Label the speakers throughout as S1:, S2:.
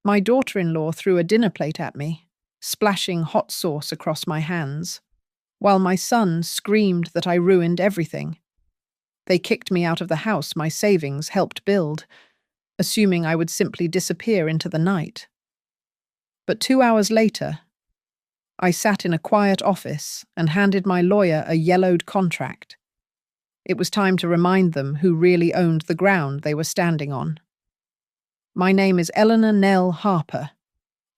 S1: My daughter-in-law threw a dinner plate at me, splashing hot sauce across my hands, while my son screamed that I ruined everything. They kicked me out of the house my savings helped build, assuming I would simply disappear into the night. But 2 hours later, I sat in a quiet office and handed my lawyer a yellowed contract. It was time to remind them who really owned the ground they were standing on. My name is Eleanor Nell Harper,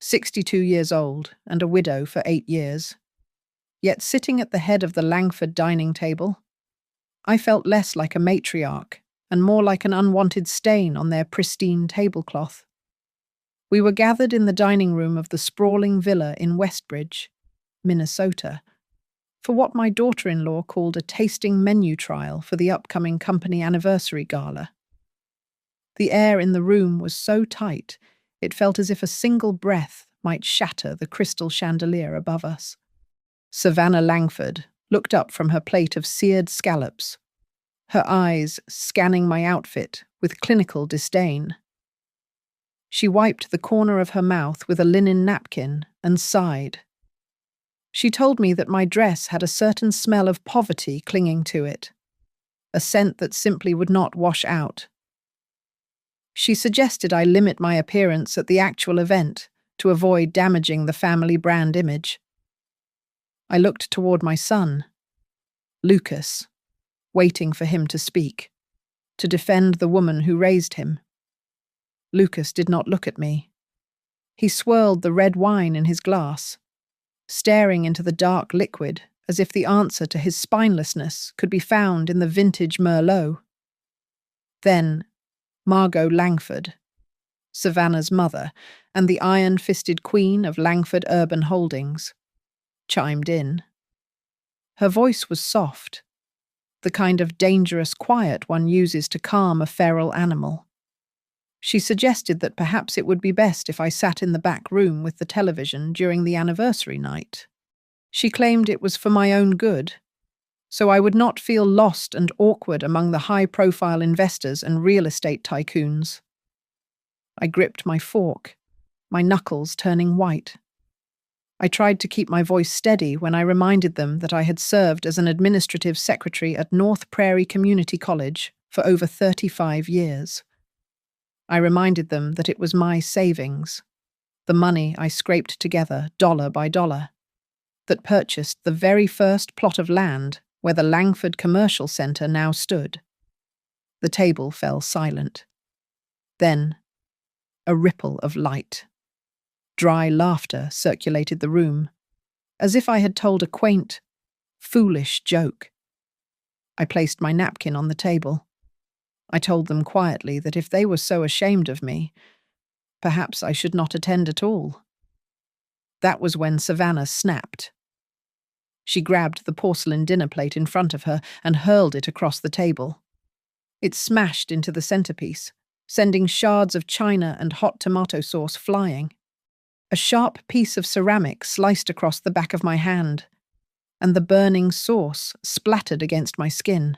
S1: 62 years old and a widow for 8 years. Yet sitting at the head of the Langford dining table, I felt less like a matriarch and more like an unwanted stain on their pristine tablecloth. We were gathered in the dining room of the sprawling villa in Westbridge, Minnesota, for what my daughter-in-law called a tasting menu trial for the upcoming company anniversary gala. The air in the room was so tight, it felt as if a single breath might shatter the crystal chandelier above us. Savannah Langford looked up from her plate of seared scallops, her eyes scanning my outfit with clinical disdain. She wiped the corner of her mouth with a linen napkin and sighed. She told me that my dress had a certain smell of poverty clinging to it, a scent that simply would not wash out. She suggested I limit my appearance at the actual event to avoid damaging the family brand image. I looked toward my son, Lucas, waiting for him to speak, to defend the woman who raised him. Lucas did not look at me. He swirled the red wine in his glass, staring into the dark liquid as if the answer to his spinelessness could be found in the vintage Merlot. Then, Margot Langford, Savannah's mother and the iron-fisted queen of Langford Urban Holdings, chimed in. Her voice was soft, the kind of dangerous quiet one uses to calm a feral animal. She suggested that perhaps it would be best if I sat in the back room with the television during the anniversary night. She claimed it was for my own good, so I would not feel lost and awkward among the high-profile investors and real estate tycoons. I gripped my fork, my knuckles turning white. I tried to keep my voice steady when I reminded them that I had served as an administrative secretary at North Prairie Community College for over 35 years. I reminded them that it was my savings, the money I scraped together dollar by dollar, that purchased the very first plot of land where the Langford Commercial Centre now stood. The table fell silent. Then, a ripple of light. Dry laughter circulated the room, as if I had told a quaint, foolish joke. I placed my napkin on the table. I told them quietly that if they were so ashamed of me, perhaps I should not attend at all. That was when Savannah snapped. She grabbed the porcelain dinner plate in front of her and hurled it across the table. It smashed into the centerpiece, sending shards of china and hot tomato sauce flying. A sharp piece of ceramic sliced across the back of my hand, and the burning sauce splattered against my skin.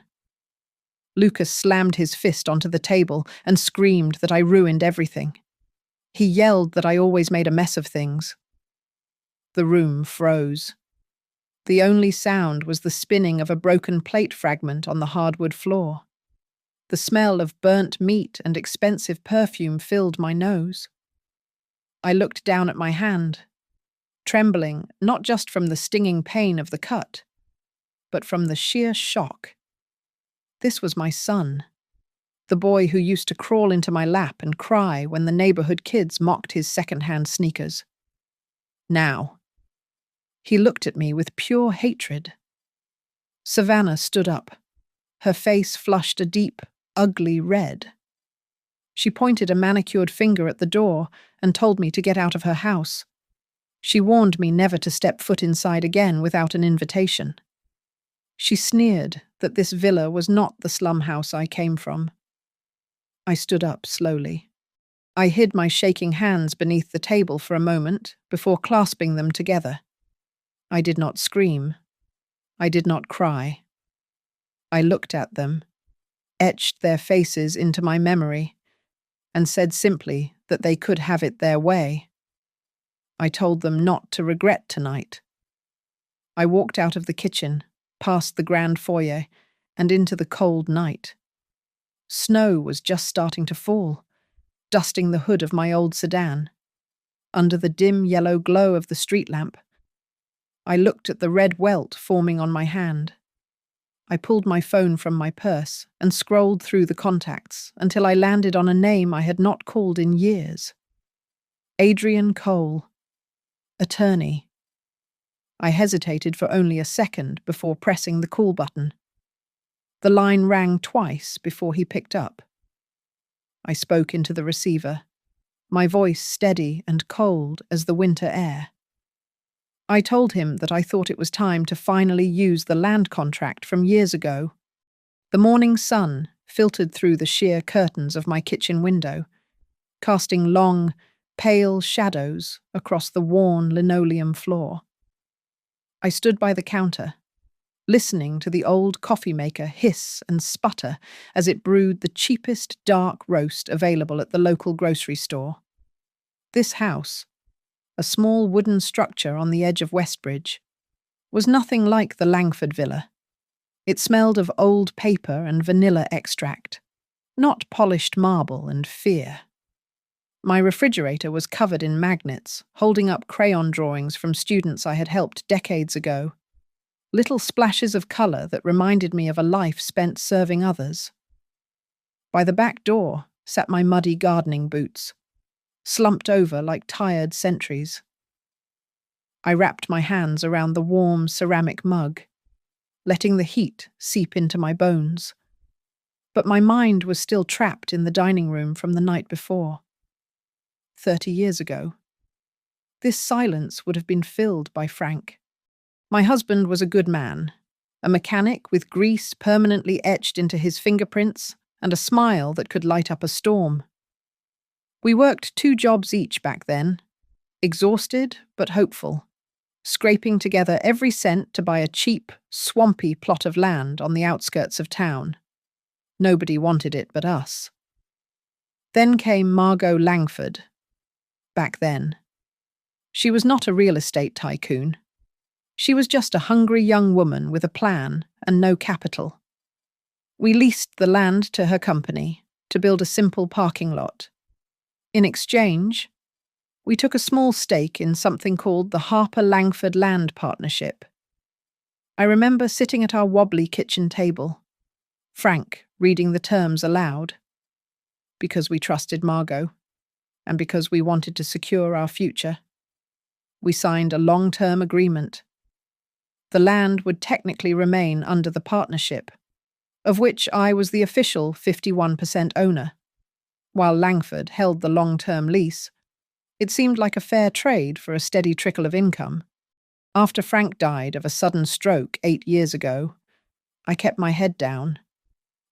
S1: Lucas slammed his fist onto the table and screamed that I ruined everything. He yelled that I always made a mess of things. The room froze. The only sound was the spinning of a broken plate fragment on the hardwood floor. The smell of burnt meat and expensive perfume filled my nose. I looked down at my hand, trembling not just from the stinging pain of the cut, but from the sheer shock. This was my son, the boy who used to crawl into my lap and cry when the neighborhood kids mocked his second-hand sneakers. Now, he looked at me with pure hatred. Savannah stood up. Her face flushed a deep, ugly red. She pointed a manicured finger at the door and told me to get out of her house. She warned me never to step foot inside again without an invitation. She sneered that this villa was not the slum house I came from. I stood up slowly. I hid my shaking hands beneath the table for a moment before clasping them together. I did not scream. I did not cry. I looked at them, etched their faces into my memory, and said simply that they could have it their way. I told them not to regret tonight. I walked out of the kitchen, past the grand foyer, and into the cold night. Snow was just starting to fall, dusting the hood of my old sedan. Under the dim yellow glow of the street lamp, I looked at the red welt forming on my hand. I pulled my phone from my purse and scrolled through the contacts until I landed on a name I had not called in years. Adrian Cole, attorney. I hesitated for only a second before pressing the call button. The line rang twice before he picked up. I spoke into the receiver, my voice steady and cold as the winter air. I told him that I thought it was time to finally use the land contract from years ago. The morning sun filtered through the sheer curtains of my kitchen window, casting long, pale shadows across the worn linoleum floor. I stood by the counter, listening to the old coffee maker hiss and sputter as it brewed the cheapest dark roast available at the local grocery store. This house, a small wooden structure on the edge of Westbridge, was nothing like the Langford villa. It smelled of old paper and vanilla extract, not polished marble and fear. My refrigerator was covered in magnets, holding up crayon drawings from students I had helped decades ago. Little splashes of colour that reminded me of a life spent serving others. By the back door sat my muddy gardening boots, slumped over like tired sentries. I wrapped my hands around the warm ceramic mug, letting the heat seep into my bones. But my mind was still trapped in the dining room from the night before. 30 years ago, this silence would have been filled by Frank. My husband was a good man, a mechanic with grease permanently etched into his fingerprints and a smile that could light up a storm. We worked 2 jobs each back then, exhausted but hopeful, scraping together every cent to buy a cheap, swampy plot of land on the outskirts of town. Nobody wanted it but us. Then came Margot Langford. Back then. She was not a real estate tycoon. She was just a hungry young woman with a plan and no capital. We leased the land to her company to build a simple parking lot. In exchange, we took a small stake in something called the Harper-Langford Land Partnership. I remember sitting at our wobbly kitchen table, Frank reading the terms aloud, because we trusted Margot, and because we wanted to secure our future. We signed a long-term agreement. The land would technically remain under the partnership, of which I was the official 51% owner. While Langford held the long-term lease, it seemed like a fair trade for a steady trickle of income. After Frank died of a sudden stroke 8 years ago, I kept my head down.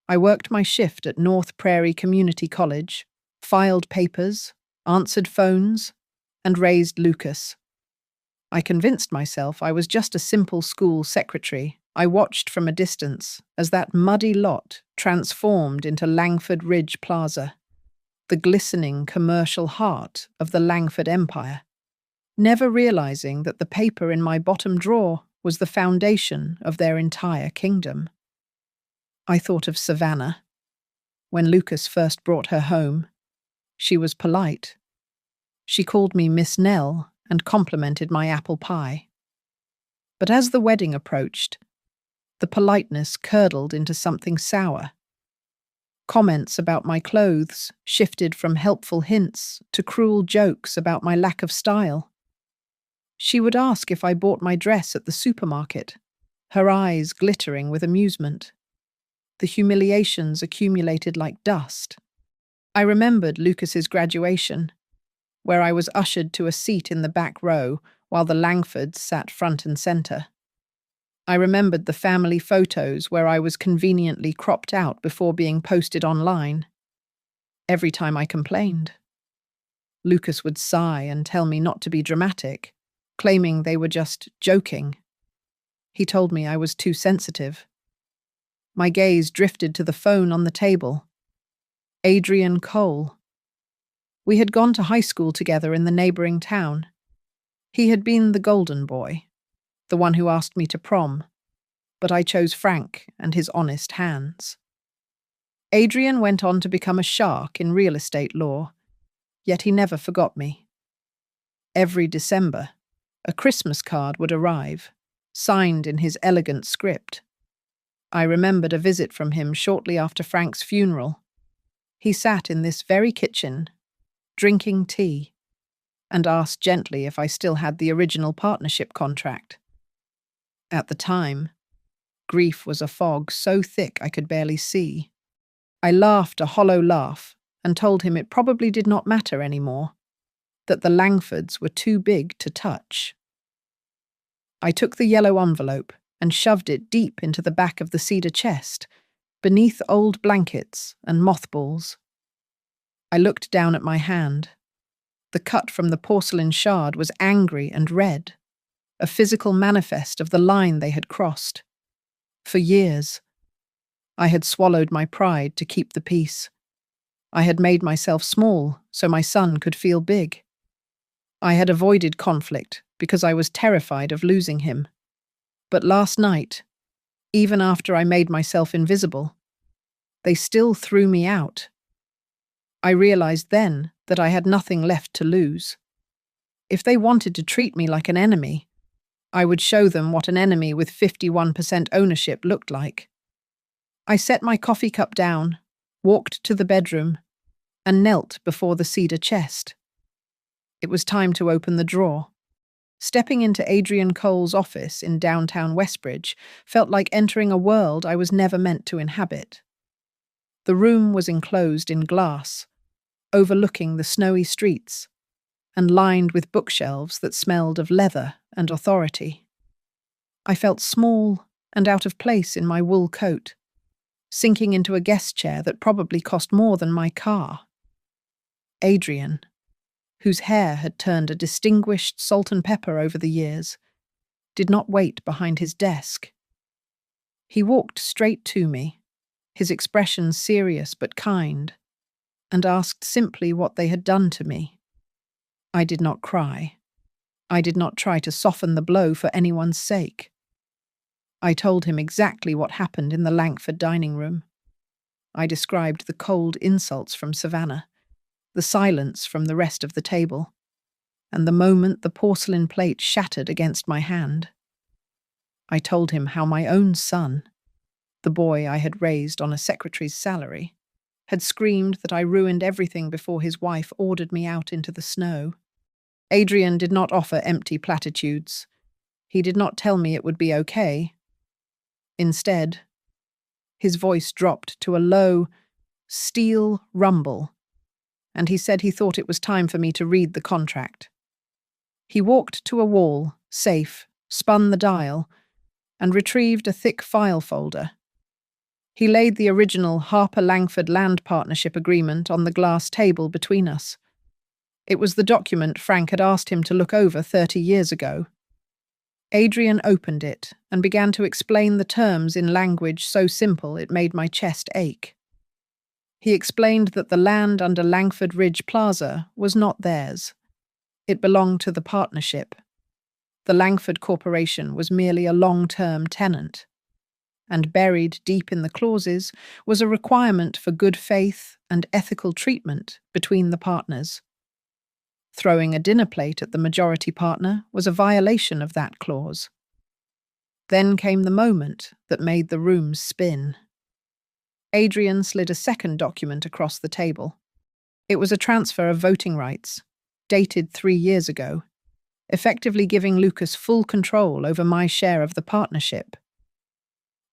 S1: I worked my shift at North Prairie Community College, filed papers, answered phones, and raised Lucas. I convinced myself I was just a simple school secretary. I watched from a distance as that muddy lot transformed into Langford Ridge Plaza, the glistening commercial heart of the Langford Empire, never realizing that the paper in my bottom drawer was the foundation of their entire kingdom. I thought of Savannah. When Lucas first brought her home, she was polite. She called me Miss Nell and complimented my apple pie. But as the wedding approached, the politeness curdled into something sour. Comments about my clothes shifted from helpful hints to cruel jokes about my lack of style. She would ask if I bought my dress at the supermarket, her eyes glittering with amusement. The humiliations accumulated like dust. I remembered Lucas's graduation, where I was ushered to a seat in the back row while the Langfords sat front and centre. I remembered the family photos where I was conveniently cropped out before being posted online. Every time I complained, Lucas would sigh and tell me not to be dramatic, claiming they were just joking. He told me I was too sensitive. My gaze drifted to the phone on the table. Adrian Cole. We had gone to high school together in the neighbouring town. He had been the golden boy, the one who asked me to prom, but I chose Frank and his honest hands. Adrian went on to become a shark in real estate law, yet he never forgot me. Every December, a Christmas card would arrive, signed in his elegant script. I remembered a visit from him shortly after Frank's funeral. He sat in this very kitchen, drinking tea, and asked gently if I still had the original partnership contract. At the time, grief was a fog so thick I could barely see. I laughed a hollow laugh and told him it probably did not matter anymore, that the Langfords were too big to touch. I took the yellow envelope and shoved it deep into the back of the cedar chest, beneath old blankets and mothballs. I looked down at my hand. The cut from the porcelain shard was angry and red, a physical manifest of the line they had crossed. For years, I had swallowed my pride to keep the peace. I had made myself small so my son could feel big. I had avoided conflict because I was terrified of losing him. But last night, even after I made myself invisible, they still threw me out. I realized then that I had nothing left to lose. If they wanted to treat me like an enemy, I would show them what an enemy with 51% ownership looked like. I set my coffee cup down, walked to the bedroom, and knelt before the cedar chest. It was time to open the drawer. Stepping into Adrian Cole's office in downtown Westbridge felt like entering a world I was never meant to inhabit. The room was enclosed in glass, overlooking the snowy streets, and lined with bookshelves that smelled of leather and authority. I felt small and out of place in my wool coat, sinking into a guest chair that probably cost more than my car. Adrian, whose hair had turned a distinguished salt and pepper over the years, did not wait behind his desk. He walked straight to me, his expression serious but kind, and asked simply what they had done to me. I did not cry. I did not try to soften the blow for anyone's sake. I told him exactly what happened in the Langford dining room. I described the cold insults from Savannah, the silence from the rest of the table, and the moment the porcelain plate shattered against my hand. I told him how my own son, the boy I had raised on a secretary's salary, had screamed that I ruined everything before his wife ordered me out into the snow. Adrian did not offer empty platitudes. He did not tell me it would be okay. Instead, his voice dropped to a low, steel rumble, and he said he thought it was time for me to read the contract. He walked to a wall, safe, spun the dial, and retrieved a thick file folder. He laid the original Harper-Langford Land Partnership Agreement on the glass table between us. It was the document Frank had asked him to look over 30 years ago. Adrian opened it and began to explain the terms in language so simple it made my chest ache. He explained that the land under Langford Ridge Plaza was not theirs. It belonged to the partnership. The Langford Corporation was merely a long-term tenant. And buried deep in the clauses was a requirement for good faith and ethical treatment between the partners. Throwing a dinner plate at the majority partner was a violation of that clause. Then came the moment that made the room spin. Adrian slid a second document across the table. It was a transfer of voting rights, dated 3 years ago, effectively giving Lucas full control over my share of the partnership.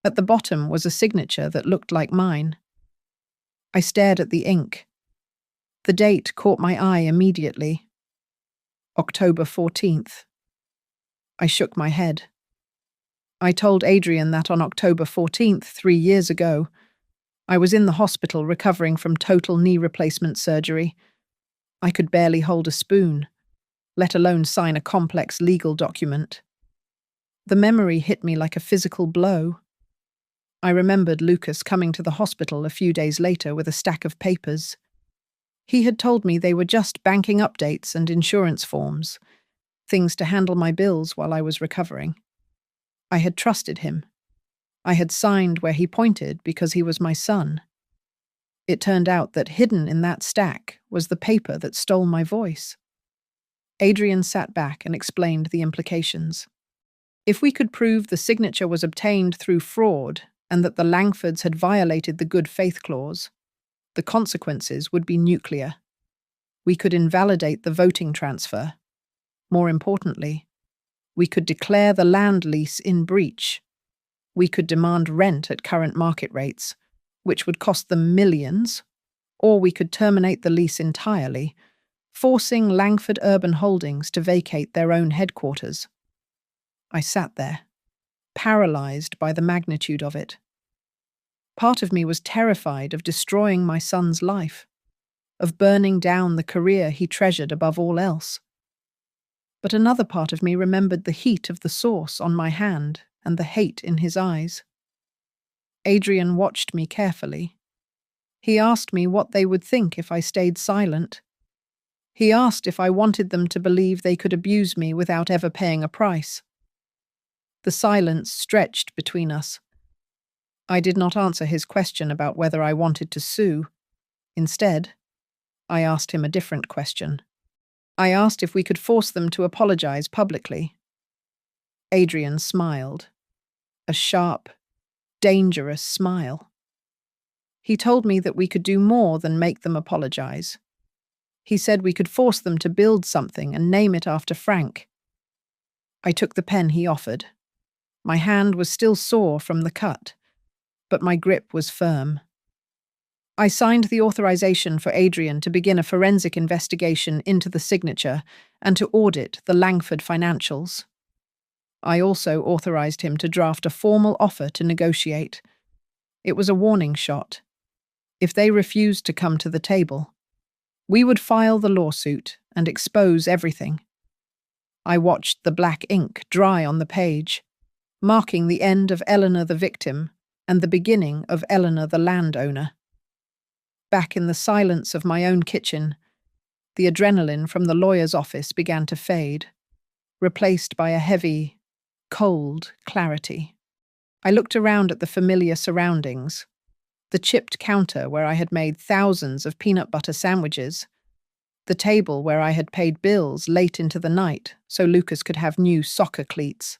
S1: At the bottom was a signature that looked like mine. I stared at the ink. The date caught my eye immediately. October 14th. I shook my head. I told Adrian that on October 14th, 3 years ago, I was in the hospital recovering from total knee replacement surgery. I could barely hold a spoon, let alone sign a complex legal document. The memory hit me like a physical blow. I remembered Lucas coming to the hospital a few days later with a stack of papers. He had told me they were just banking updates and insurance forms, things to handle my bills while I was recovering. I had trusted him. I had signed where he pointed because he was my son. It turned out that hidden in that stack was the paper that stole my voice. Adrian sat back and explained the implications. If we could prove the signature was obtained through fraud and that the Langfords had violated the good faith clause, the consequences would be nuclear. We could invalidate the voting transfer. More importantly, we could declare the land lease in breach. We could demand rent at current market rates, which would cost them millions, or we could terminate the lease entirely, forcing Langford Urban Holdings to vacate their own headquarters. I sat there, paralyzed by the magnitude of it. Part of me was terrified of destroying my son's life, of burning down the career he treasured above all else. But another part of me remembered the heat of the sauce on my hand and the hate in his eyes. Adrian watched me carefully. He asked me what they would think if I stayed silent. He asked if I wanted them to believe they could abuse me without ever paying a price. The silence stretched between us. I did not answer his question about whether I wanted to sue. Instead, I asked him a different question. I asked if we could force them to apologize publicly. Adrian smiled. A sharp, dangerous smile. He told me that we could do more than make them apologize. He said we could force them to build something and name it after Frank. I took the pen he offered. My hand was still sore from the cut, but my grip was firm. I signed the authorization for Adrian to begin a forensic investigation into the signature and to audit the Langford financials. I also authorized him to draft a formal offer to negotiate. It was a warning shot. If they refused to come to the table, we would file the lawsuit and expose everything. I watched the black ink dry on the page, marking the end of Eleanor the victim and the beginning of Eleanor the landowner. Back in the silence of my own kitchen, the adrenaline from the lawyer's office began to fade, replaced by a heavy, cold clarity. I looked around at the familiar surroundings, the chipped counter where I had made thousands of peanut butter sandwiches, the table where I had paid bills late into the night so Lucas could have new soccer cleats.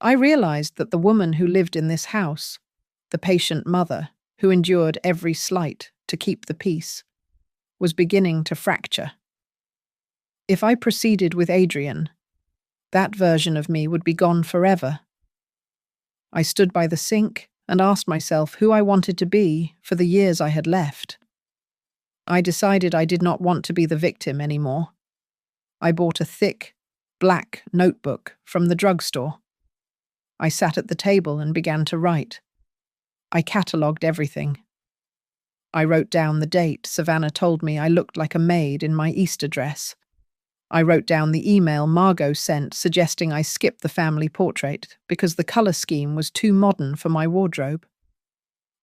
S1: I realized that the woman who lived in this house, the patient mother who endured every slight to keep the peace, was beginning to fracture. If I proceeded with Adrian, that version of me would be gone forever. I stood by the sink and asked myself who I wanted to be for the years I had left. I decided I did not want to be the victim anymore. I bought a thick, black notebook from the drugstore. I sat at the table and began to write. I catalogued everything. I wrote down the date Savannah told me I looked like a maid in my Easter dress. I wrote down the email Margot sent suggesting I skip the family portrait because the colour scheme was too modern for my wardrobe.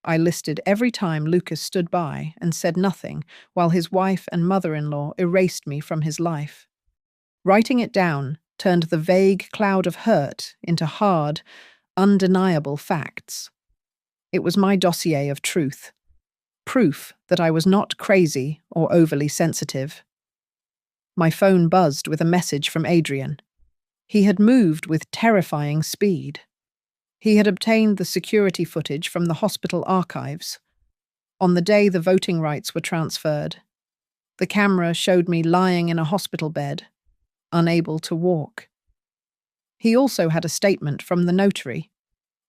S1: I listed every time Lucas stood by and said nothing while his wife and mother-in-law erased me from his life. Writing it down turned the vague cloud of hurt into hard, undeniable facts. It was my dossier of truth, proof that I was not crazy or overly sensitive. My phone buzzed with a message from Adrian. He had moved with terrifying speed. He had obtained the security footage from the hospital archives. On the day the voting rights were transferred, the camera showed me lying in a hospital bed, unable to walk. He also had a statement from the notary,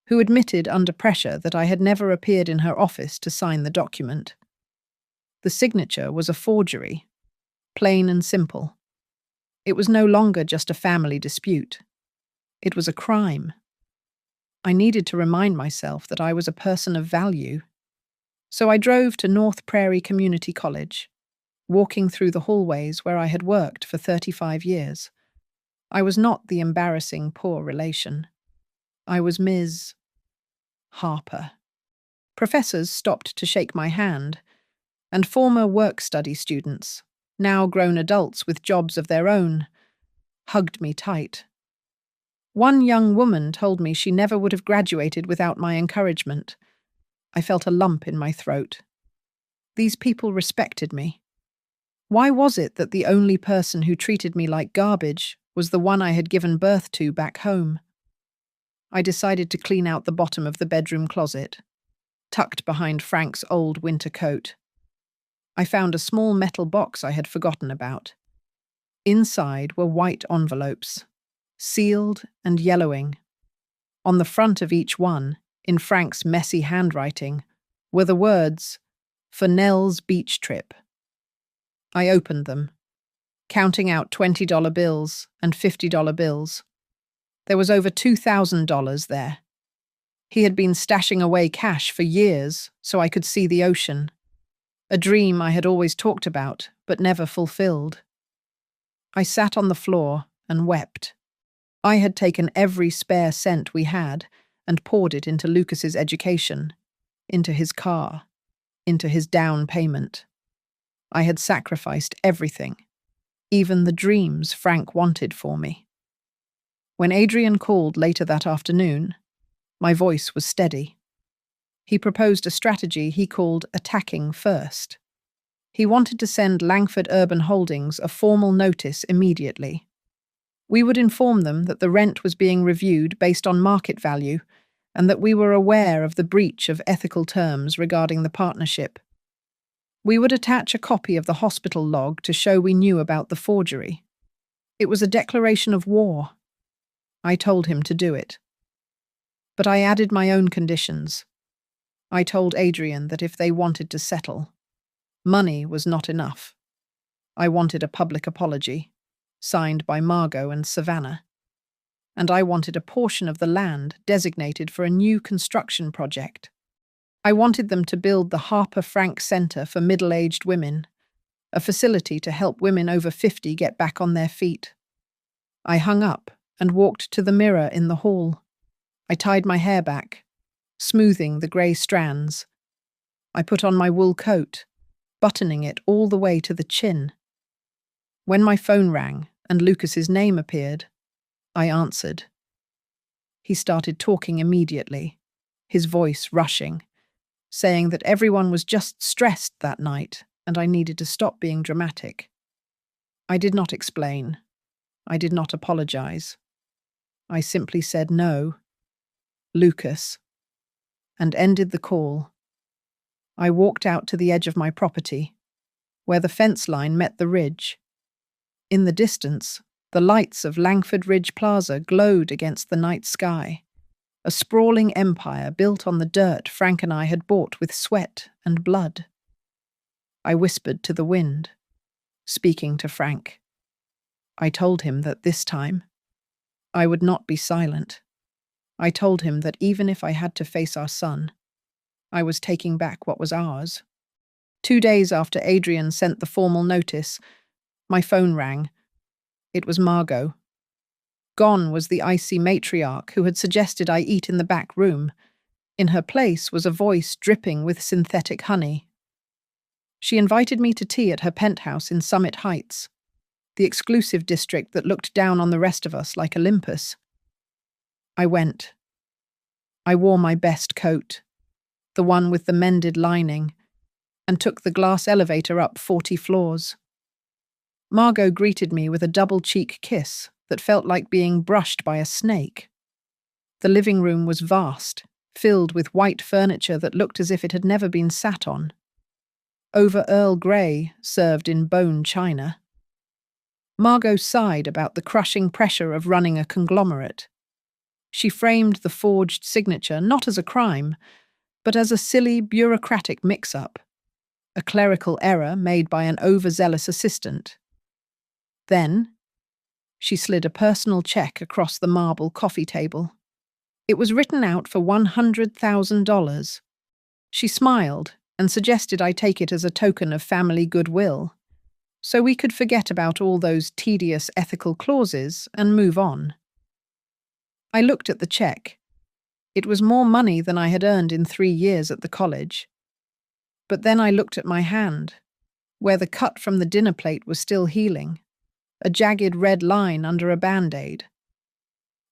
S1: who admitted under pressure that I had never appeared in her office to sign the document. The signature was a forgery, plain and simple. It was no longer just a family dispute. It was a crime. I needed to remind myself that I was a person of value. So I drove to North Prairie Community College, walking through the hallways where I had worked for 35 years. I was not the embarrassing poor relation. I was Ms. Harper. Professors stopped to shake my hand. and former work-study students, now grown adults with jobs of their own, hugged me tight. One young woman told me she never would have graduated without my encouragement. I felt a lump in my throat. These people respected me. Why was it that the only person who treated me like garbage was the one I had given birth to back home? I decided to clean out the bottom of the bedroom closet, tucked behind Frank's old winter coat. I found a small metal box I had forgotten about. Inside were white envelopes, sealed and yellowing. On the front of each one, in Frank's messy handwriting, were the words, "For Nell's beach trip." I opened them, counting out $20 bills and $50 bills. There was over $2,000 there. He had been stashing away cash for years so I could see the ocean, a dream I had always talked about but never fulfilled. I sat on the floor and wept. I had taken every spare cent we had and poured it into Lucas's education, into his car, into his down payment. I had sacrificed everything, even the dreams Frank wanted for me. When Adrian called later that afternoon, my voice was steady. He proposed a strategy he called attacking first. He wanted to send Langford Urban Holdings a formal notice immediately. We would inform them that the rent was being reviewed based on market value and that we were aware of the breach of ethical terms regarding the partnership. We would attach a copy of the hospital log to show we knew about the forgery. It was a declaration of war. I told him to do it. But I added my own conditions. I told Adrian that if they wanted to settle, money was not enough. I wanted a public apology, signed by Margot and Savannah. And I wanted a portion of the land designated for a new construction project. I wanted them to build the Harper Frank Center for Middle-Aged Women, a facility to help women over 50 get back on their feet. I hung up and walked to the mirror in the hall. I tied my hair back, smoothing the grey strands. I put on my wool coat, buttoning it all the way to the chin. When my phone rang and Lucas's name appeared, I answered. He started talking immediately, his voice rushing, saying that everyone was just stressed that night and I needed to stop being dramatic. I did not explain. I did not apologize. I simply said no, Lucas, and ended the call. I walked out to the edge of my property, where the fence line met the ridge. In the distance, the lights of Langford Ridge Plaza glowed against the night sky, a sprawling empire built on the dirt Frank and I had bought with sweat and blood. I whispered to the wind, speaking to Frank. I told him that this time, I would not be silent. I told him that even if I had to face our son, I was taking back what was ours. 2 days after Adrian sent the formal notice, my phone rang. It was Margot. Gone was the icy matriarch who had suggested I eat in the back room. In her place was a voice dripping with synthetic honey. She invited me to tea at her penthouse in Summit Heights, the exclusive district that looked down on the rest of us like Olympus. I went. I wore my best coat, the one with the mended lining, and took the glass elevator up 40 floors. Margot greeted me with a double-cheek kiss that felt like being brushed by a snake. The living room was vast, filled with white furniture that looked as if it had never been sat on. Over Earl Grey, served in bone china. Margot sighed about the crushing pressure of running a conglomerate. She framed the forged signature not as a crime, but as a silly bureaucratic mix-up, a clerical error made by an overzealous assistant. Then, she slid a personal check across the marble coffee table. It was written out for $100,000. She smiled and suggested I take it as a token of family goodwill, so we could forget about all those tedious ethical clauses and move on. I looked at the check. It was more money than I had earned in 3 years at the college. But then I looked at my hand, where the cut from the dinner plate was still healing, a jagged red line under a band-aid.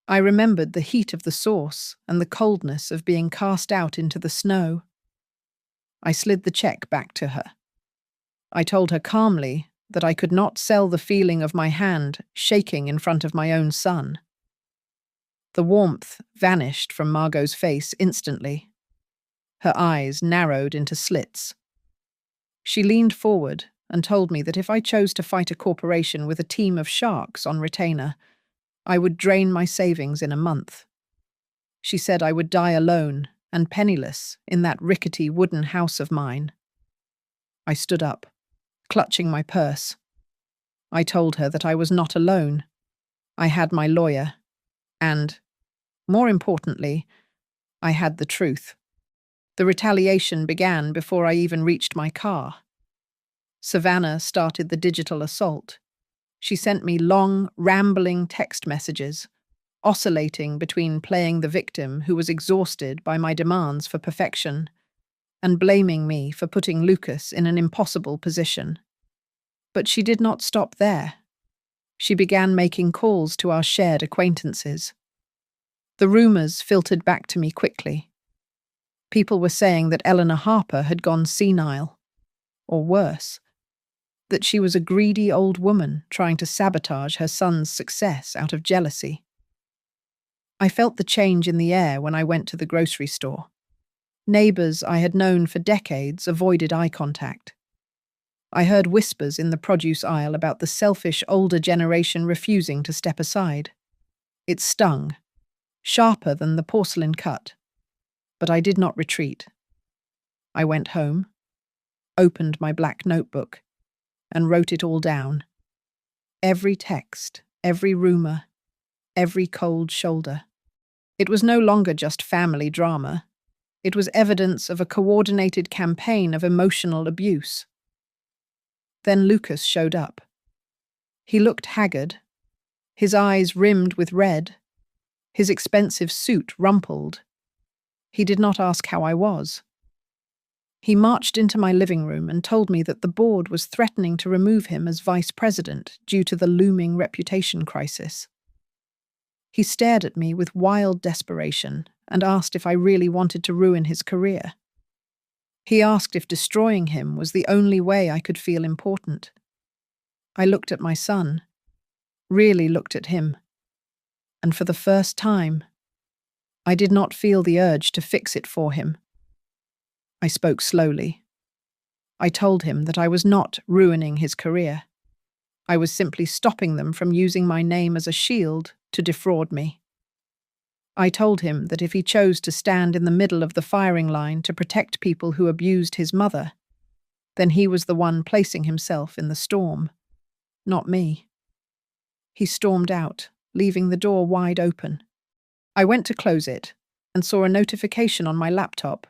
S1: I remembered the heat of the sauce and the coldness of being cast out into the snow. I slid the check back to her. I told her calmly that I could not sell the feeling of my hand shaking in front of my own son. The warmth vanished from Margot's face instantly. Her eyes narrowed into slits. She leaned forward and told me that if I chose to fight a corporation with a team of sharks on retainer, I would drain my savings in a month. She said I would die alone and penniless in that rickety wooden house of mine. I stood up, clutching my purse. I told her that I was not alone. I had my lawyer, and, more importantly, I had the truth. The retaliation began before I even reached my car. Savannah started the digital assault. She sent me long, rambling text messages, oscillating between playing the victim who was exhausted by my demands for perfection and blaming me for putting Lucas in an impossible position. But she did not stop there. She began making calls to our shared acquaintances. The rumors filtered back to me quickly. People were saying that Eleanor Harper had gone senile, or worse, that she was a greedy old woman trying to sabotage her son's success out of jealousy. I felt the change in the air when I went to the grocery store. Neighbors I had known for decades avoided eye contact. I heard whispers in the produce aisle about the selfish older generation refusing to step aside. It stung, sharper than the porcelain cut, but I did not retreat. I went home, opened my black notebook, and wrote it all down. Every text, every rumor, every cold shoulder. It was no longer just family drama. It was evidence of a coordinated campaign of emotional abuse. Then Lucas showed up. He looked haggard, his eyes rimmed with red, his expensive suit rumpled. He did not ask how I was. He marched into my living room and told me that the board was threatening to remove him as vice president due to the looming reputation crisis. He stared at me with wild desperation and asked if I really wanted to ruin his career. He asked if destroying him was the only way I could feel important. I looked at my son, really looked at him, and for the first time, I did not feel the urge to fix it for him. I spoke slowly. I told him that I was not ruining his career. I was simply stopping them from using my name as a shield to defraud me. I told him that if he chose to stand in the middle of the firing line to protect people who abused his mother, then he was the one placing himself in the storm, not me. He stormed out, leaving the door wide open. I went to close it and saw a notification on my laptop.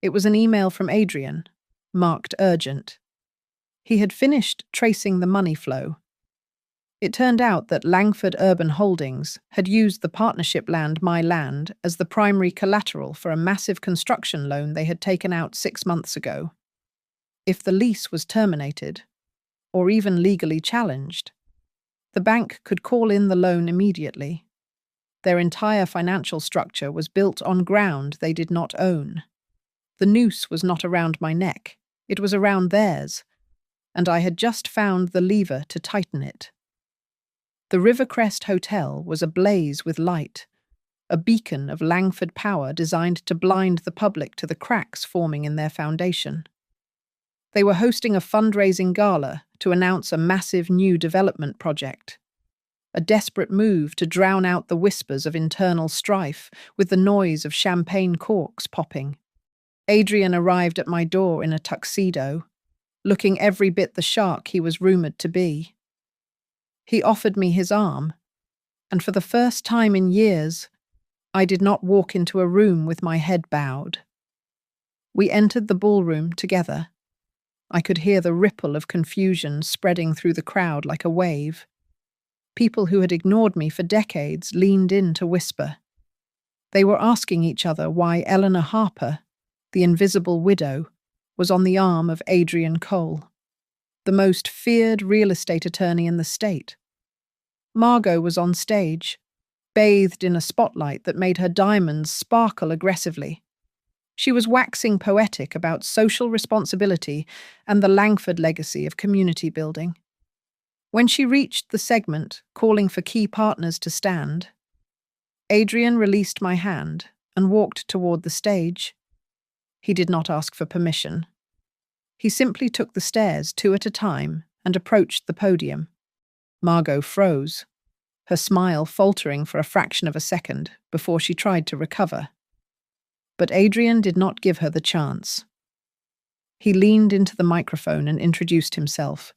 S1: It was an email from Adrian, marked urgent. He had finished tracing the money flow. It turned out that Langford Urban Holdings had used the partnership land My Land as the primary collateral for a massive construction loan they had taken out 6 months ago. If the lease was terminated, or even legally challenged, the bank could call in the loan immediately. Their entire financial structure was built on ground they did not own. The noose was not around my neck, it was around theirs, and I had just found the lever to tighten it. The Rivercrest Hotel was ablaze with light, a beacon of Langford power designed to blind the public to the cracks forming in their foundation. They were hosting a fundraising gala to announce a massive new development project, a desperate move to drown out the whispers of internal strife with the noise of champagne corks popping. Adrian arrived at my door in a tuxedo, looking every bit the shark he was rumoured to be. He offered me his arm, and for the first time in years, I did not walk into a room with my head bowed. We entered the ballroom together. I could hear the ripple of confusion spreading through the crowd like a wave. People who had ignored me for decades leaned in to whisper. They were asking each other why Eleanor Harper, the invisible widow, was on the arm of Adrian Cole, the most feared real estate attorney in the state. Margot was on stage, bathed in a spotlight that made her diamonds sparkle aggressively. She was waxing poetic about social responsibility and the Langford legacy of community building. When she reached the segment calling for key partners to stand, Adrian released my hand and walked toward the stage. He did not ask for permission. He simply took the stairs 2 at a time and approached the podium. Margot froze, her smile faltering for a fraction of a second before she tried to recover. But Adrian did not give her the chance. He leaned into the microphone and introduced himself,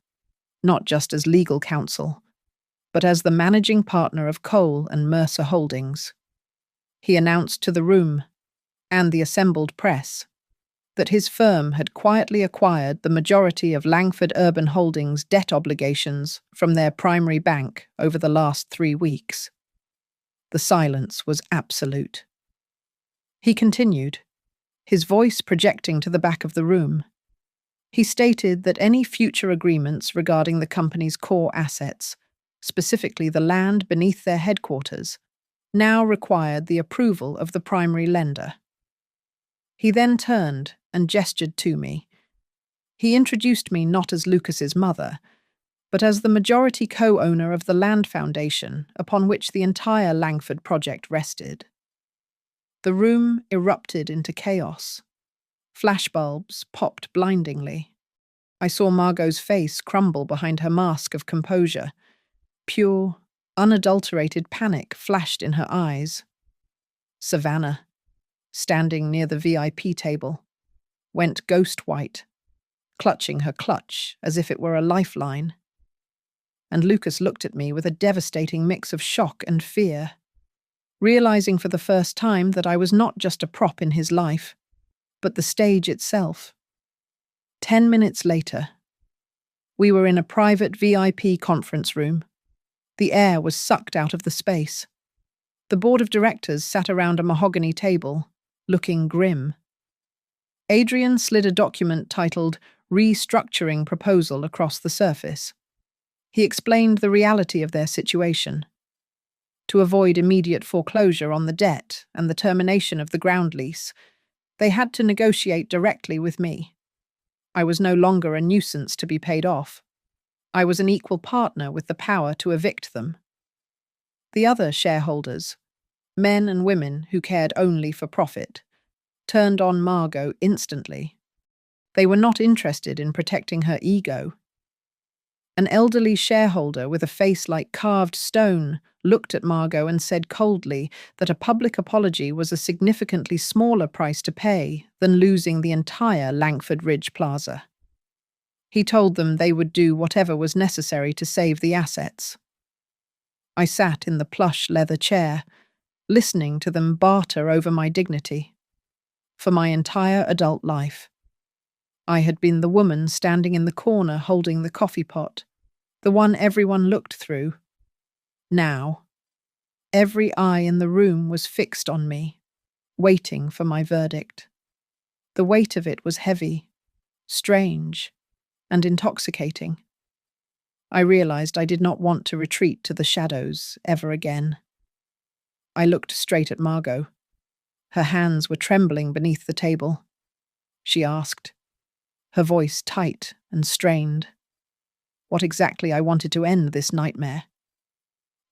S1: not just as legal counsel, but as the managing partner of Cole and Mercer Holdings. He announced to the room, and the assembled press, that his firm had quietly acquired the majority of Langford Urban Holdings' debt obligations from their primary bank over the last 3 weeks. The silence was absolute. He continued, his voice projecting to the back of the room. He stated that any future agreements regarding the company's core assets, specifically the land beneath their headquarters, now required the approval of the primary lender. He then turned and gestured to me. He introduced me not as Lucas's mother, but as the majority co-owner of the land foundation upon which the entire Langford project rested. The room erupted into chaos. Flashbulbs popped blindingly. I saw Margot's face crumble behind her mask of composure. Pure, unadulterated panic flashed in her eyes. Savannah, standing near the VIP table, went ghost white, clutching her clutch as if it were a lifeline. And Lucas looked at me with a devastating mix of shock and fear, realizing for the first time that I was not just a prop in his life, but the stage itself. 10 minutes later, we were in a private VIP conference room. The air was sucked out of the space. The board of directors sat around a mahogany table, looking grim. Adrian slid a document titled Restructuring Proposal across the surface. He explained the reality of their situation. To avoid immediate foreclosure on the debt and the termination of the ground lease, they had to negotiate directly with me. I was no longer a nuisance to be paid off. I was an equal partner with the power to evict them. The other shareholders, men and women who cared only for profit, turned on Margot instantly. They were not interested in protecting her ego. An elderly shareholder with a face like carved stone looked at Margot and said coldly that a public apology was a significantly smaller price to pay than losing the entire Langford Ridge Plaza. He told them they would do whatever was necessary to save the assets. I sat in the plush leather chair, listening to them barter over my dignity. For my entire adult life, I had been the woman standing in the corner holding the coffee pot, the one everyone looked through. Now, every eye in the room was fixed on me, waiting for my verdict. The weight of it was heavy, strange, and intoxicating. I realized I did not want to retreat to the shadows ever again. I looked straight at Margot. Her hands were trembling beneath the table. She asked, her voice tight and strained, what exactly I wanted to end this nightmare.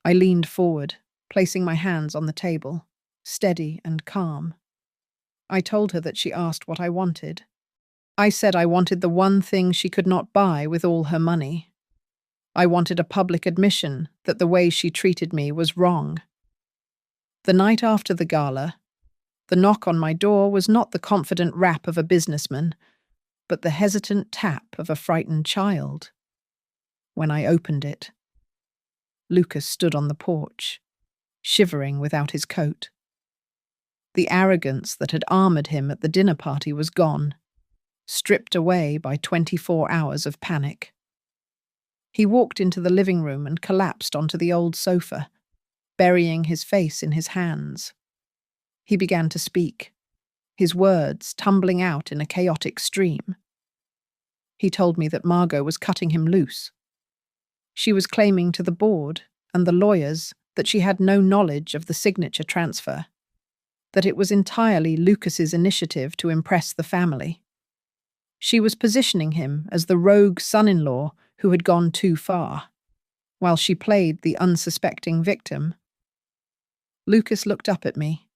S1: I leaned forward, placing my hands on the table, steady and calm. I told her that she asked what I wanted. I said I wanted the one thing she could not buy with all her money. I wanted a public admission that the way she treated me was wrong. The night after the gala, the knock on my door was not the confident rap of a businessman, but the hesitant tap of a frightened child. When I opened it, Lucas stood on the porch, shivering without his coat. The arrogance that had armored him at the dinner party was gone, stripped away by 24 hours of panic. He walked into the living room and collapsed onto the old sofa, burying his face in his hands. He began to speak, his words tumbling out in a chaotic stream. He told me that Margot was cutting him loose. She was claiming to the board and the lawyers that she had no knowledge of the signature transfer, that it was entirely Lucas's initiative to impress the family. She was positioning him as the rogue son-in-law who had gone too far, while she played the unsuspecting victim. Lucas looked up at me,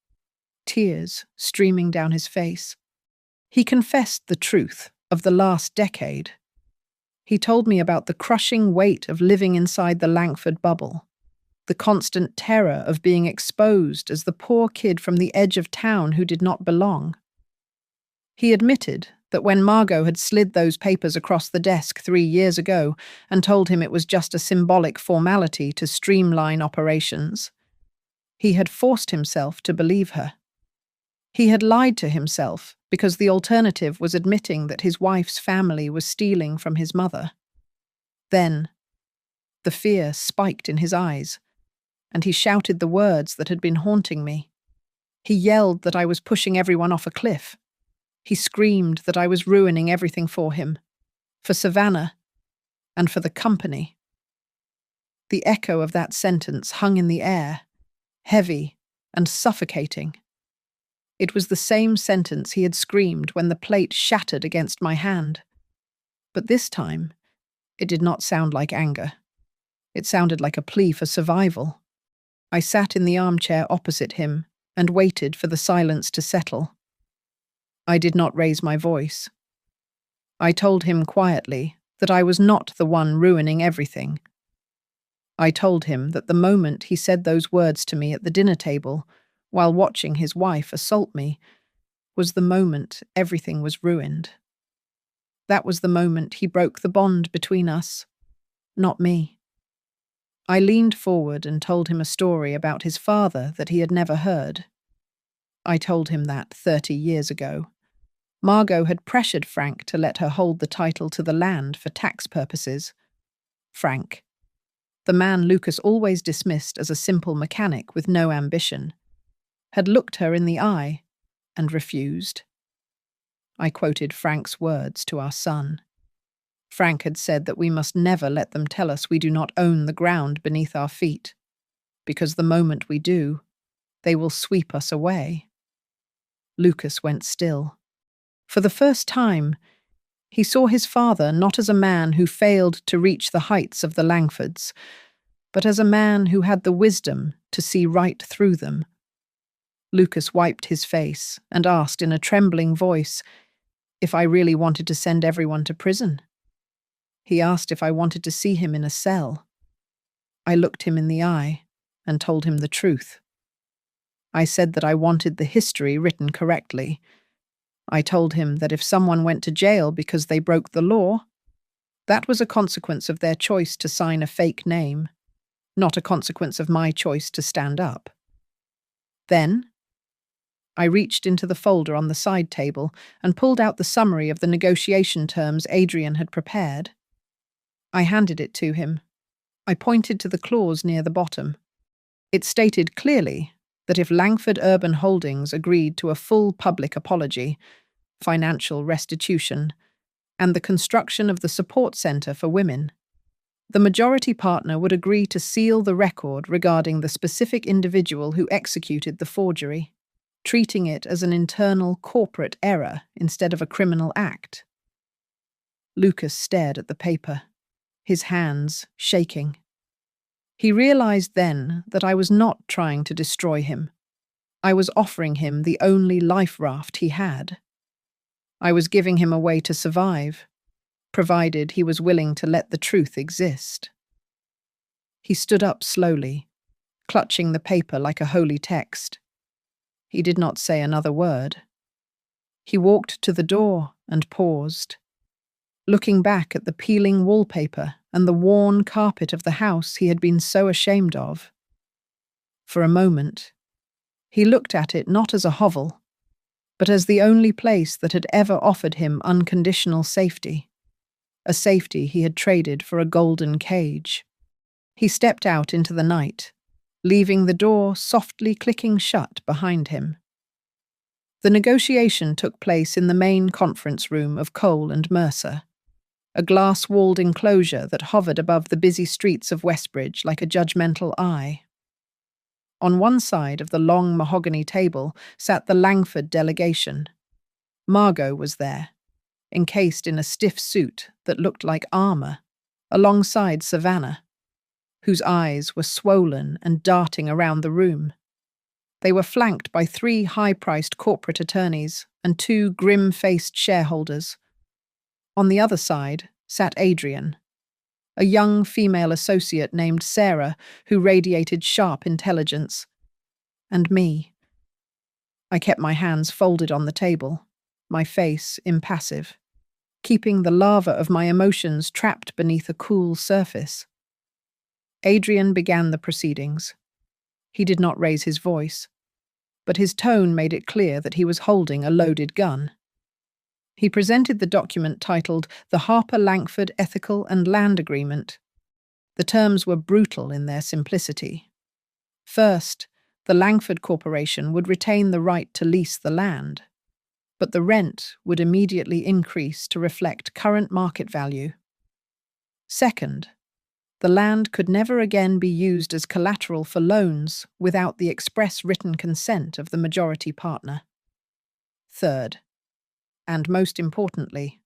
S1: tears streaming down his face. He confessed the truth of the last decade. He told me about the crushing weight of living inside the Langford bubble, the constant terror of being exposed as the poor kid from the edge of town who did not belong. He admitted that when Margot had slid those papers across the desk 3 years ago and told him it was just a symbolic formality to streamline operations, he had forced himself to believe her. He had lied to himself because the alternative was admitting that his wife's family was stealing from his mother. Then, the fear spiked in his eyes, and he shouted the words that had been haunting me. He yelled that I was pushing everyone off a cliff. He screamed that I was ruining everything for him, for Savannah, and for the company. The echo of that sentence hung in the air, heavy and suffocating. It was the same sentence he had screamed when the plate shattered against my hand. But this time, it did not sound like anger. It sounded like a plea for survival. I sat in the armchair opposite him and waited for the silence to settle. I did not raise my voice. I told him quietly that I was not the one ruining everything. I told him that the moment he said those words to me at the dinner table, while watching his wife assault me, was the moment everything was ruined. That was the moment he broke the bond between us, not me. I leaned forward and told him a story about his father that he had never heard. I told him that 30 years ago, Margot had pressured Frank to let her hold the title to the land for tax purposes. Frank, the man Lucas always dismissed as a simple mechanic with no ambition, had looked her in the eye and refused. I quoted Frank's words to our son. Frank had said that we must never let them tell us we do not own the ground beneath our feet, because the moment we do, they will sweep us away. Lucas went still. For the first time, he saw his father not as a man who failed to reach the heights of the Langfords, but as a man who had the wisdom to see right through them. Lucas wiped his face and asked in a trembling voice if I really wanted to send everyone to prison. He asked if I wanted to see him in a cell. I looked him in the eye and told him the truth. I said that I wanted the history written correctly. I told him that if someone went to jail because they broke the law, that was a consequence of their choice to sign a fake name, not a consequence of my choice to stand up. Then, I reached into the folder on the side table and pulled out the summary of the negotiation terms Adrian had prepared. I handed it to him. I pointed to the clause near the bottom. It stated clearly that if Langford Urban Holdings agreed to a full public apology, financial restitution, and the construction of the support centre for women, the majority partner would agree to seal the record regarding the specific individual who executed the forgery, treating it as an internal corporate error instead of a criminal act. Lucas stared at the paper, his hands shaking. He realized then that I was not trying to destroy him. I was offering him the only life raft he had. I was giving him a way to survive, provided he was willing to let the truth exist. He stood up slowly, clutching the paper like a holy text. He did not say another word. He walked to the door and paused, looking back at the peeling wallpaper and the worn carpet of the house he had been so ashamed of. For a moment, he looked at it not as a hovel, but as the only place that had ever offered him unconditional safety, a safety he had traded for a golden cage. He stepped out into the night, leaving the door softly clicking shut behind him. The negotiation took place in the main conference room of Cole and Mercer, a glass-walled enclosure that hovered above the busy streets of Westbridge like a judgmental eye. On one side of the long mahogany table sat the Langford delegation. Margot was there, encased in a stiff suit that looked like armor, alongside Savannah, whose eyes were swollen and darting around the room. They were flanked by 3 high-priced corporate attorneys and 2 grim-faced shareholders. On the other side sat Adrian, a young female associate named Sarah who radiated sharp intelligence, and me. I kept my hands folded on the table, my face impassive, keeping the lava of my emotions trapped beneath a cool surface. Adrian began the proceedings. He did not raise his voice, but his tone made it clear that he was holding a loaded gun. He presented the document titled the Harper-Langford Ethical and Land Agreement. The terms were brutal in their simplicity. First, the Langford Corporation would retain the right to lease the land, but the rent would immediately increase to reflect current market value. Second, the land could never again be used as collateral for loans without the express written consent of the majority partner. Third, and most importantly,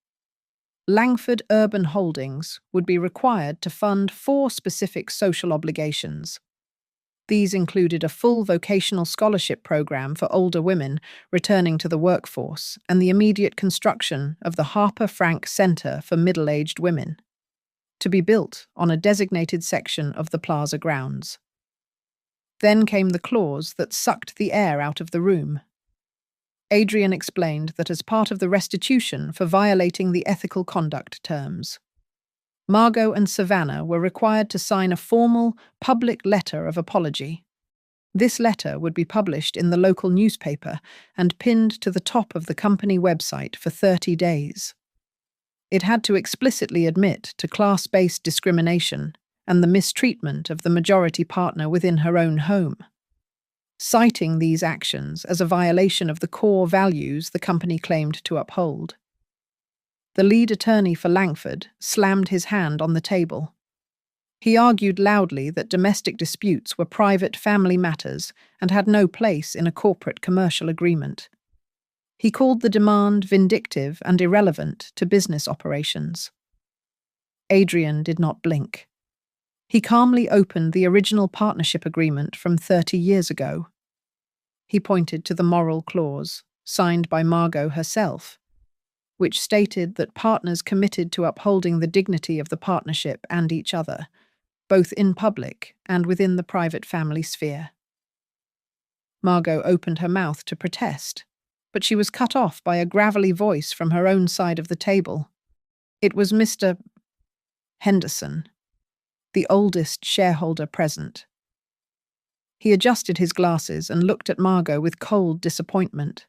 S1: Langford Urban Holdings would be required to fund 4 specific social obligations. These included a full vocational scholarship program for older women returning to the workforce and the immediate construction of the Harper Frank Center for Middle-Aged Women, to be built on a designated section of the plaza grounds. Then came the clause that sucked the air out of the room. Adrian explained that as part of the restitution for violating the ethical conduct terms, Margot and Savannah were required to sign a formal, public letter of apology. This letter would be published in the local newspaper and pinned to the top of the company website for 30 days. It had to explicitly admit to class-based discrimination and the mistreatment of the majority partner within her own home, citing these actions as a violation of the core values the company claimed to uphold. The lead attorney for Langford slammed his hand on the table. He argued loudly that domestic disputes were private family matters and had no place in a corporate commercial agreement. He called the demand vindictive and irrelevant to business operations. Adrian did not blink. He calmly opened the original partnership agreement from 30 years ago. He pointed to the moral clause, signed by Margot herself, which stated that partners committed to upholding the dignity of the partnership and each other, both in public and within the private family sphere. Margot opened her mouth to protest, but she was cut off by a gravelly voice from her own side of the table. It was Mr. Henderson, the oldest shareholder present. He adjusted his glasses and looked at Margot with cold disappointment.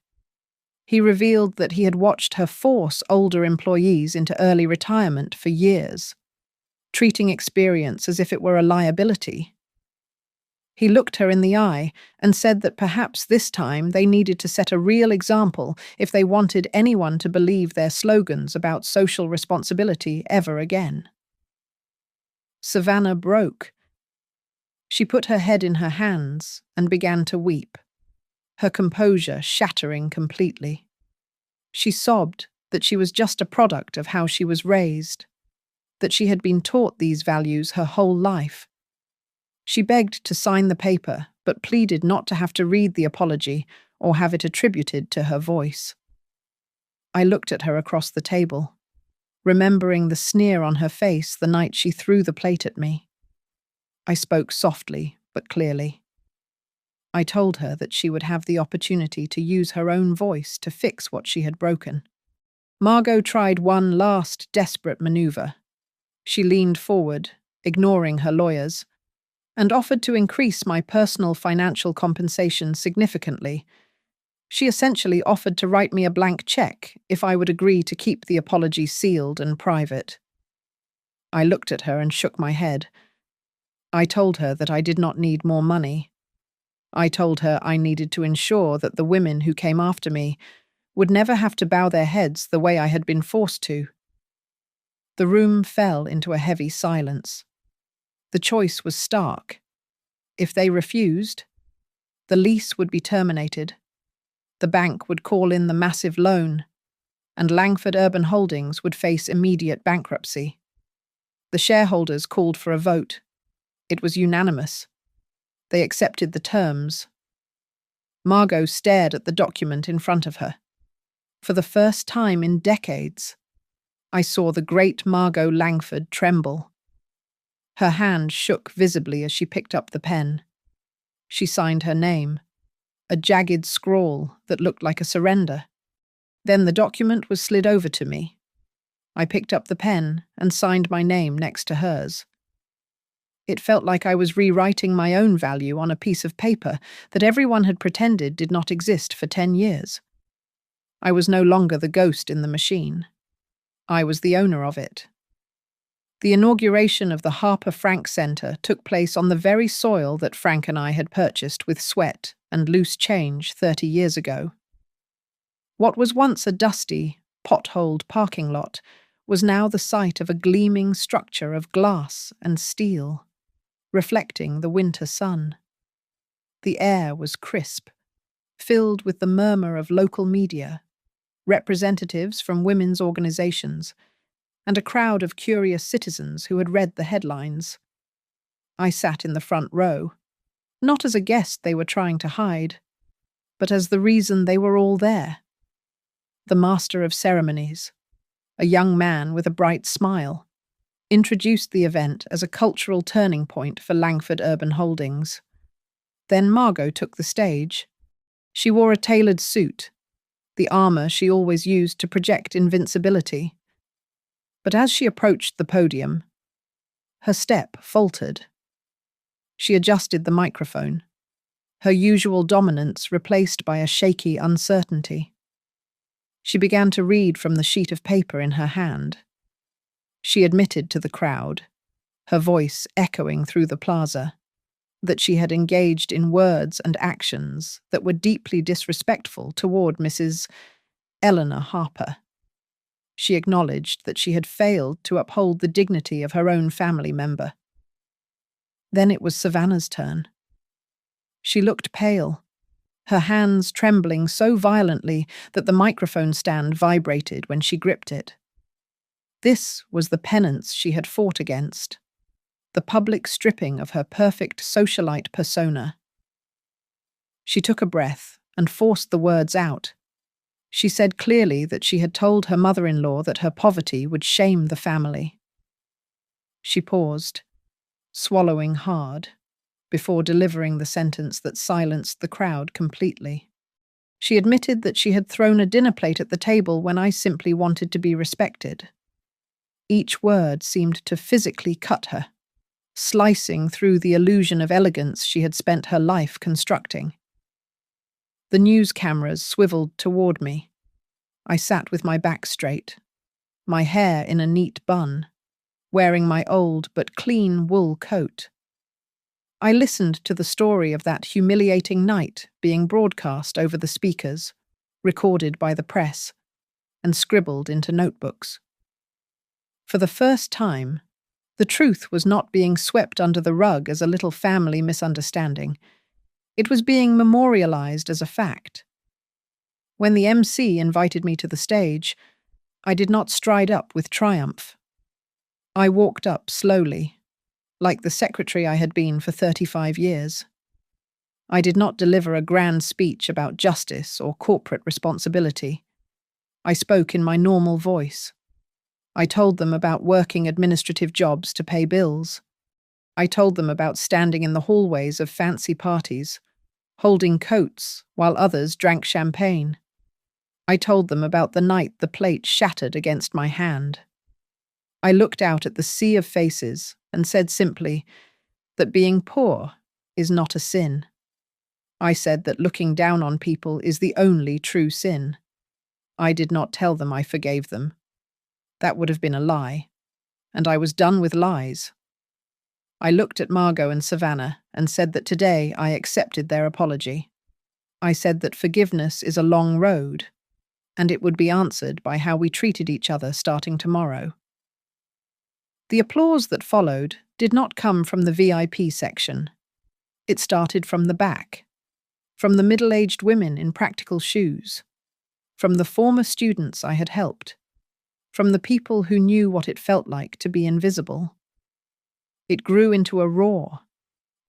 S1: He revealed that he had watched her force older employees into early retirement for years, treating experience as if it were a liability. He looked her in the eye and said that perhaps this time they needed to set a real example if they wanted anyone to believe their slogans about social responsibility ever again. Savannah broke. She put her head in her hands and began to weep, her composure shattering completely. She sobbed that she was just a product of how she was raised, that she had been taught these values her whole life. She begged to sign the paper, but pleaded not to have to read the apology or have it attributed to her voice. I looked at her across the table, remembering the sneer on her face the night she threw the plate at me. I spoke softly but clearly. I told her that she would have the opportunity to use her own voice to fix what she had broken. Margot tried one last desperate maneuver. She leaned forward, ignoring her lawyers, and offered to increase my personal financial compensation significantly. She essentially offered to write me a blank check if I would agree to keep the apology sealed and private. I looked at her and shook my head. I told her that I did not need more money. I told her I needed to ensure that the women who came after me would never have to bow their heads the way I had been forced to. The room fell into a heavy silence. The choice was stark. If they refused, the lease would be terminated, the bank would call in the massive loan, and Langford Urban Holdings would face immediate bankruptcy. The shareholders called for a vote. It was unanimous. They accepted the terms. Margot stared at the document in front of her. For the first time in decades, I saw the great Margot Langford tremble. Her hand shook visibly as she picked up the pen. She signed her name, a jagged scrawl that looked like a surrender. Then the document was slid over to me. I picked up the pen and signed my name next to hers. It felt like I was rewriting my own value on a piece of paper that everyone had pretended did not exist for 10 years. I was no longer the ghost in the machine. I was the owner of it. The inauguration of the Harper Frank Center took place on the very soil that Frank and I had purchased with sweat and loose change 30 years ago. What was once a dusty, potholed parking lot was now the site of a gleaming structure of glass and steel, reflecting the winter sun. The air was crisp, filled with the murmur of local media, representatives from women's organizations, and a crowd of curious citizens who had read the headlines. I sat in the front row, not as a guest they were trying to hide, but as the reason they were all there. The master of ceremonies, a young man with a bright smile, introduced the event as a cultural turning point for Langford Urban Holdings. Then Margot took the stage. She wore a tailored suit, the armor she always used to project invincibility. But as she approached the podium, her step faltered. She adjusted the microphone, her usual dominance replaced by a shaky uncertainty. She began to read from the sheet of paper in her hand. She admitted to the crowd, her voice echoing through the plaza, that she had engaged in words and actions that were deeply disrespectful toward Mrs. Eleanor Harper. She acknowledged that she had failed to uphold the dignity of her own family member. Then it was Savannah's turn. She looked pale, her hands trembling so violently that the microphone stand vibrated when she gripped it. This was the penance she had fought against, the public stripping of her perfect socialite persona. She took a breath and forced the words out. She said clearly that she had told her mother-in-law that her poverty would shame the family. She paused, swallowing hard, before delivering the sentence that silenced the crowd completely. She admitted that she had thrown a dinner plate at the table when I simply wanted to be respected. Each word seemed to physically cut her, slicing through the illusion of elegance she had spent her life constructing. The news cameras swiveled toward me. I sat with my back straight, my hair in a neat bun, wearing my old but clean wool coat. I listened to the story of that humiliating night being broadcast over the speakers, recorded by the press, and scribbled into notebooks. For the first time, the truth was not being swept under the rug as a little family misunderstanding. It was being memorialized as a fact. When the MC invited me to the stage, I did not stride up with triumph. I walked up slowly, like the secretary I had been for 35 years. I did not deliver a grand speech about justice or corporate responsibility. I spoke in my normal voice. I told them about working administrative jobs to pay bills. I told them about standing in the hallways of fancy parties, holding coats while others drank champagne. I told them about the night the plate shattered against my hand. I looked out at the sea of faces and said simply that being poor is not a sin. I said that looking down on people is the only true sin. I did not tell them I forgave them. That would have been a lie, and I was done with lies. I looked at Margot and Savannah and said that today I accepted their apology. I said that forgiveness is a long road, and it would be answered by how we treated each other starting tomorrow. The applause that followed did not come from the VIP section. It started from the back, from the middle-aged women in practical shoes, from the former students I had helped, from the people who knew what it felt like to be invisible. It grew into a roar,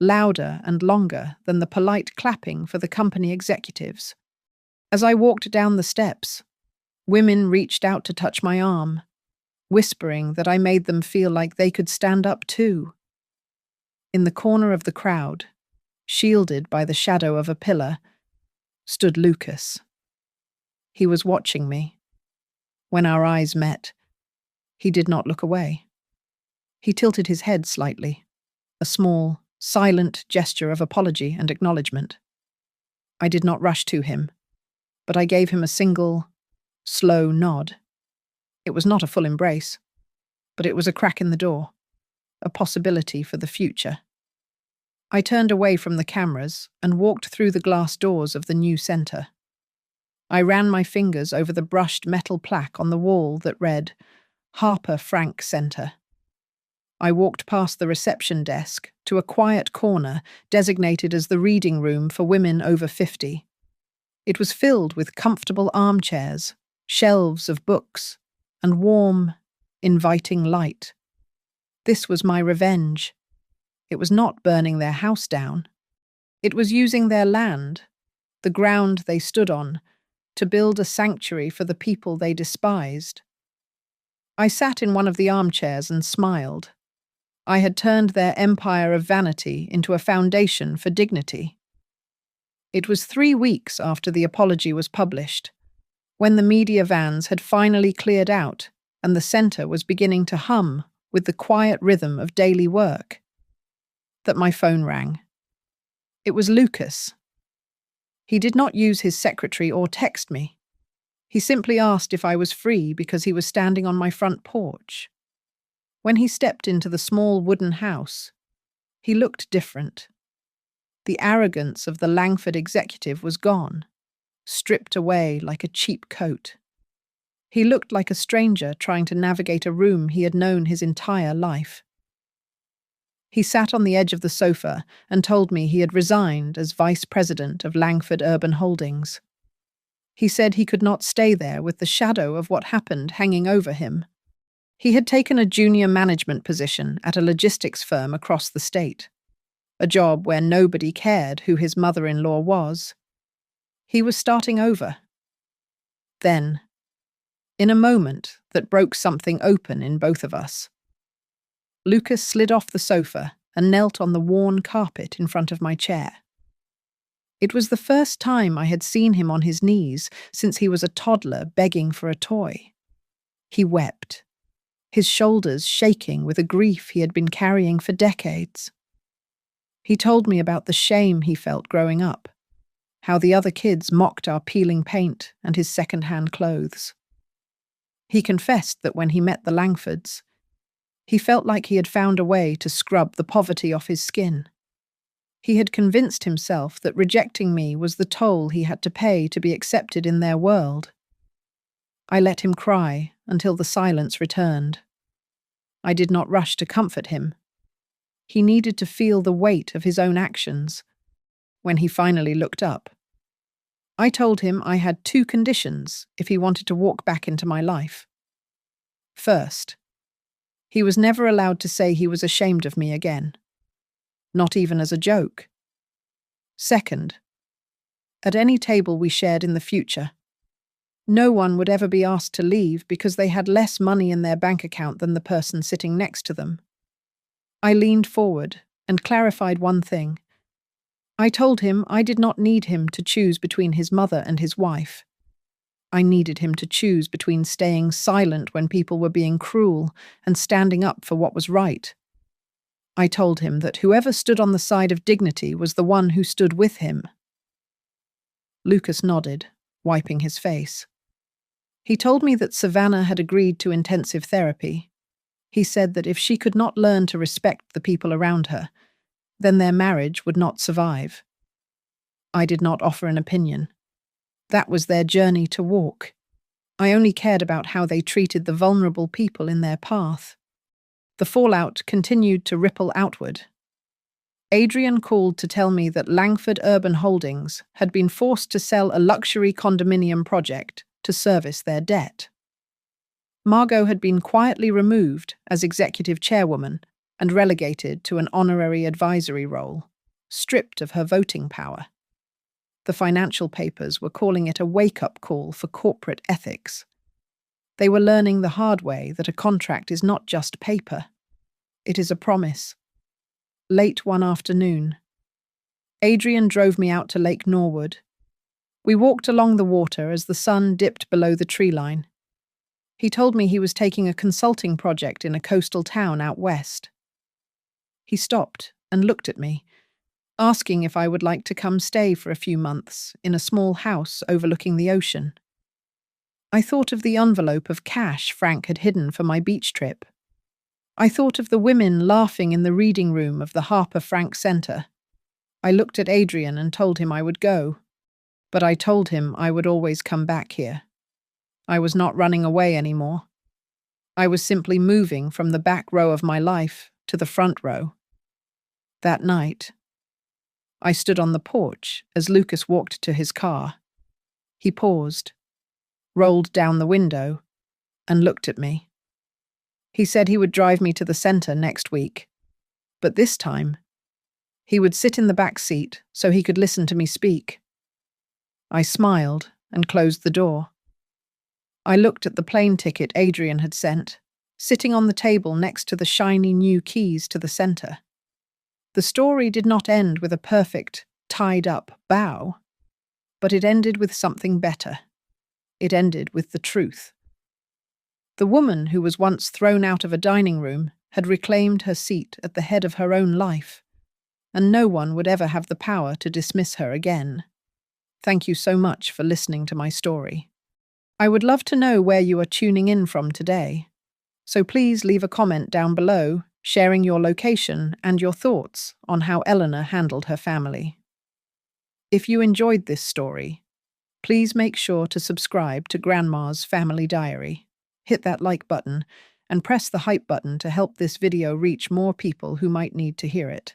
S1: louder and longer than the polite clapping for the company executives. As I walked down the steps, women reached out to touch my arm, whispering that I made them feel like they could stand up too. In the corner of the crowd, shielded by the shadow of a pillar, stood Lucas. He was watching me. When our eyes met, he did not look away. He tilted his head slightly, a small, silent gesture of apology and acknowledgement. I did not rush to him, but I gave him a single, slow nod. It was not a full embrace, but it was a crack in the door, a possibility for the future. I turned away from the cameras and walked through the glass doors of the new center. I ran my fingers over the brushed metal plaque on the wall that read, Harper Frank Center. I walked past the reception desk to a quiet corner designated as the reading room for women over 50. It was filled with comfortable armchairs, shelves of books, and warm, inviting light. This was my revenge. It was not burning their house down. It was using their land, the ground they stood on, to build a sanctuary for the people they despised. I sat in one of the armchairs and smiled. I had turned their empire of vanity into a foundation for dignity. It was 3 weeks after the apology was published, when the media vans had finally cleared out and the center was beginning to hum with the quiet rhythm of daily work, that my phone rang. It was Lucas. He did not use his secretary or text me. He simply asked if I was free because he was standing on my front porch. When he stepped into the small wooden house, he looked different. The arrogance of the Langford executive was gone, stripped away like a cheap coat. He looked like a stranger trying to navigate a room he had known his entire life. He sat on the edge of the sofa and told me he had resigned as vice president of Langford Urban Holdings. He said he could not stay there with the shadow of what happened hanging over him. He had taken a junior management position at a logistics firm across the state, a job where nobody cared who his mother-in-law was. He was starting over. Then, in a moment that broke something open in both of us, Lucas slid off the sofa and knelt on the worn carpet in front of my chair. It was the first time I had seen him on his knees since he was a toddler begging for a toy. He wept, his shoulders shaking with a grief he had been carrying for decades. He told me about the shame he felt growing up, how the other kids mocked our peeling paint and his second-hand clothes. He confessed that when he met the Langfords, he felt like he had found a way to scrub the poverty off his skin. He had convinced himself that rejecting me was the toll he had to pay to be accepted in their world. I let him cry until the silence returned. I did not rush to comfort him. He needed to feel the weight of his own actions. When he finally looked up, I told him I had 2 conditions if he wanted to walk back into my life. First, he was never allowed to say he was ashamed of me again, not even as a joke. Second, at any table we shared in the future, no one would ever be asked to leave because they had less money in their bank account than the person sitting next to them. I leaned forward and clarified one thing. I told him I did not need him to choose between his mother and his wife. I needed him to choose between staying silent when people were being cruel and standing up for what was right. I told him that whoever stood on the side of dignity was the one who stood with him. Lucas nodded, wiping his face. He told me that Savannah had agreed to intensive therapy. He said that if she could not learn to respect the people around her, then their marriage would not survive. I did not offer an opinion. That was their journey to walk. I only cared about how they treated the vulnerable people in their path. The fallout continued to ripple outward. Adrian called to tell me that Langford Urban Holdings had been forced to sell a luxury condominium project to service their debt. Margot had been quietly removed as executive chairwoman and relegated to an honorary advisory role, stripped of her voting power. The financial papers were calling it a wake-up call for corporate ethics. They were learning the hard way that a contract is not just paper. It is a promise. Late one afternoon, Adrian drove me out to Lake Norwood. We walked along the water as the sun dipped below the tree line. He told me he was taking a consulting project in a coastal town out west. He stopped and looked at me, asking if I would like to come stay for a few months in a small house overlooking the ocean. I thought of the envelope of cash Frank had hidden for my beach trip. I thought of the women laughing in the reading room of the Harper Frank Center. I looked at Adrian and told him I would go, but I told him I would always come back here. I was not running away anymore. I was simply moving from the back row of my life to the front row. That night, I stood on the porch as Lucas walked to his car. He paused, rolled down the window, and looked at me. He said he would drive me to the center next week, but this time, he would sit in the back seat so he could listen to me speak. I smiled and closed the door. I looked at the plane ticket Adrian had sent, sitting on the table next to the shiny new keys to the center. The story did not end with a perfect, tied-up bow, but it ended with something better. It ended with the truth. The woman who was once thrown out of a dining room had reclaimed her seat at the head of her own life, and no one would ever have the power to dismiss her again. Thank you so much for listening to my story. I would love to know where you are tuning in from today, so please leave a comment down below, sharing your location and your thoughts on how Eleanor handled her family. If you enjoyed this story, please make sure to subscribe to Grandma's Family Diary. Hit that like button and press the hype button to help this video reach more people who might need to hear it.